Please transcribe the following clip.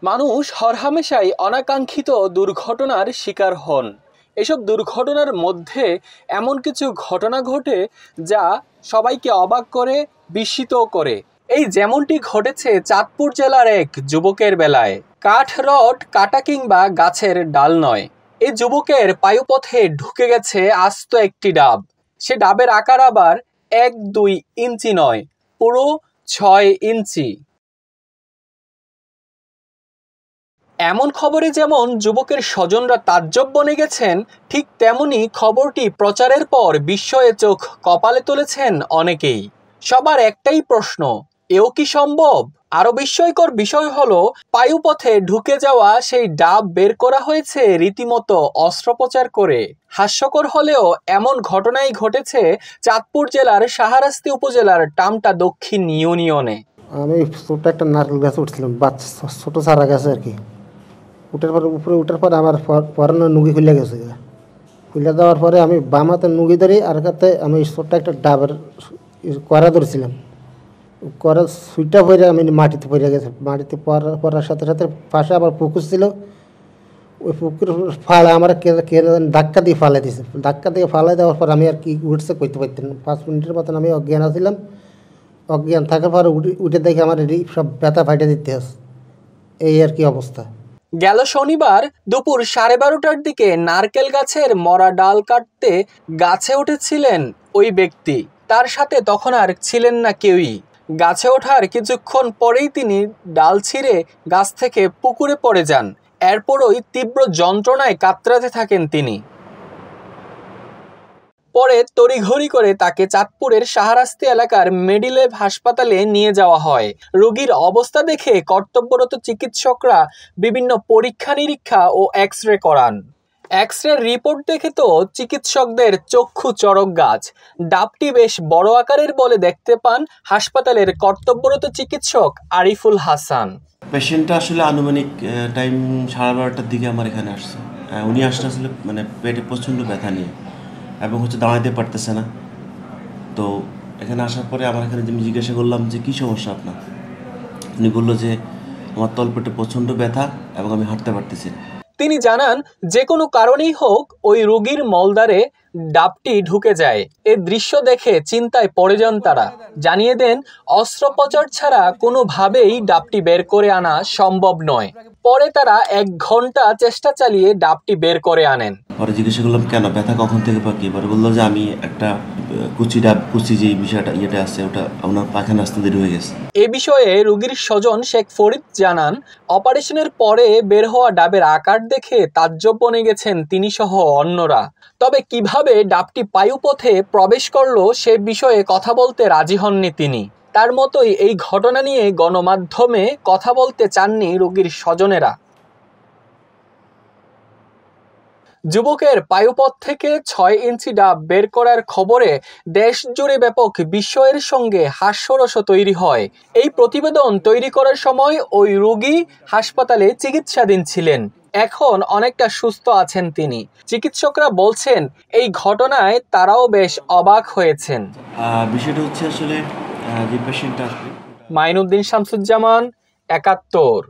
মানুষ হরহামেশাই অনাকাঙ্ক্ষিত দুর্ঘটনার শিকার হন। এসব দুর্ঘটনার মধ্যে এমন কিছু ঘটনা ঘটে যা সবাইকে অবাক করে, বিস্মিত করে। এই যেমনটি ঘটেছে চাঁদপুর জেলার এক যুবকের বেলায়। কাঠ রড কাটা কিংবা গাছের ডাল নয়, এই যুবকের পায়ুপথে ঢুকে গেছে আস্ত একটি ডাব। সে ডাবের আকার আবার 1-2 ইঞ্চি নয়, পুরো 6 ইঞ্চি। এমন খবরে যেমন যুবকের স্বজনরা তাজ্জব বনে গেছেন, ঠিক তেমনি খবরটি প্রচারের পর বিস্ময়ে চোখ কপালে তুলেছেন অনেকেই। সবার একটাই প্রশ্ন, এও কি সম্ভব? আরো বিস্ময়কর বিষয় হলো, পায়ুপথে ঢুকে যাওয়া সেই ডাব বের করা হয়েছে রীতিমতো অস্ত্রোপচার করে। হাস্যকর হলেও এমন ঘটনাই ঘটেছে চাঁদপুর জেলার শাহরাস্তি উপজেলার টামটা দক্ষিণ ইউনিয়নে। আমি ছোট একটা নারকেল গাছ উঠছিলাম, বাচ্চা ছোট চারা গাছে আর কি। উপরে উঠার পরে আমার পরানো নুগি খুলে গেছে। খুলে দেওয়ার পরে আমি বাম হাতে নুগি ধরি, আর হাতে আমি ছোট্ট একটা ডাবের কড়া ধরেছিলাম। কড়া সুইটা পরে আমি মাটিতে পড়ে গেছে। মাটিতে পড়ার সাথে সাথে পাশে আবার পুকুর ছিল, ওই পুকুর ফালা আমার ধাক্কা দিয়ে ফালাই দিয়েছে। ধাক্কা দিয়ে ফালাই দেওয়ার পর আমি আর কি উঠছে করতে পারতাম না। 5 মিনিটের মতন আমি অজ্ঞান আছিলাম। অজ্ঞান থাকার পর উঠে দেখে আমার সব ব্যথা ফাইটে দিতে আছে। এই আর কি অবস্থা। গেল শনিবার দুপুর 12:30টার দিকে নারকেল গাছের মরা ডাল কাটতে গাছে উঠেছিলেন ওই ব্যক্তি। তার সাথে তখন আর ছিলেন না কেউই। গাছে ওঠার কিছুক্ষণ পরেই তিনি ডাল ছিঁড়ে গাছ থেকে পুকুরে পড়ে যান। এরপরই তীব্র যন্ত্রণায় কাতরাতে থাকেন তিনি। পরে তড়িঘড়ি করে তাকে চাঁদপুরের শাহরাস্তি এলাকার মেডিলেভ হাসপাতালে নিয়ে যাওয়া হয়। রোগীর অবস্থা দেখে কর্তব্যরত চিকিৎসকরা বিভিন্ন পরীক্ষা নিরীক্ষা ও এক্স-রে করান। এক্স-রে রিপোর্ট দেখে তো চিকিৎসকদের চক্ষু চড়ক গাছ। ডাবটি বেশ বড় আকারের বলে দেখতে পান হাসপাতালের কর্তব্যরত চিকিৎসক আরিফুল হাসান। পেশেন্টটা আসলে আনুমানিক টাইম 12:30টার দিকে আমার এখানে আসছে। উনি আসলে মানে পেটে প্রচণ্ড ব্যথা নিয়ে এবং দাঁড়াইতে পারতেছে না। তো এখানে আসার পরে আমার এখানে আমি জিজ্ঞাসা করলাম যে কী সমস্যা আপনার। উনি বললো যে আমার তলপেটে প্রচণ্ড ব্যথা এবং আমি হাঁটতে পারতেছি না। তিনি জানান, যে কোনো কারণেই হোক ওই রোগীর মলদ্বারে ডাবটি ঢুকে যায়। এ দৃশ্য দেখে চিন্তায় পড়ে যান তারা। জানিয়ে দেন, অস্ত্রোপচার ছাড়া কোনোভাবেই ডাবটি বের করে আনা সম্ভব নয়। পরে তারা 1 ঘন্টা চেষ্টা চালিয়ে ডাবটি বের করে আনেন। পরে জিজ্ঞাসা করলাম কেন, ব্যথা কখন থেকে বা কি? পরে বললো যে আমি একটা কুচি যে বিষয়টা ইয়েটা আছে ওটা আপনার পায়খানা আসতে দেরি হয়ে গেছে। এ বিষয়ে রোগীর স্বজন শেখ ফরিদ জানান, অপারেশনের পরে বের হওয়া ডাবের আকার দেখে তাজ্জব বনে গেছেন তিনি সহ অন্যরা। তবে কিভাবে ডাবটি পায়ুপথে প্রবেশ করলো সে বিষয়ে কথা বলতে রাজি হননি তিনি। তার মতোই এই ঘটনা নিয়ে গণমাধ্যমে কথা বলতে চাননি রোগীর স্বজনেরা। যুবকের পায়ুপথ থেকে 6 ইঞ্চি ডাব বের করার খবরে দেশ জুড়ে ব্যাপক বিস্ময়ের সঙ্গে হাস্যরস তৈরি হয়। এই প্রতিবেদন তৈরি করার সময় ওই রোগী হাসপাতালে চিকিৎসাধীন ছিলেন। এখন অনেকটা সুস্থ আছেন তিনি। চিকিৎসকরা বলছেন, এই ঘটনায় তারাও বেশ অবাক হয়েছেন। বিষয়টা হচ্ছে আসলে যে পেশেন্টটা মাইনুদ্দিন শামসুজ্জামান, ৭১।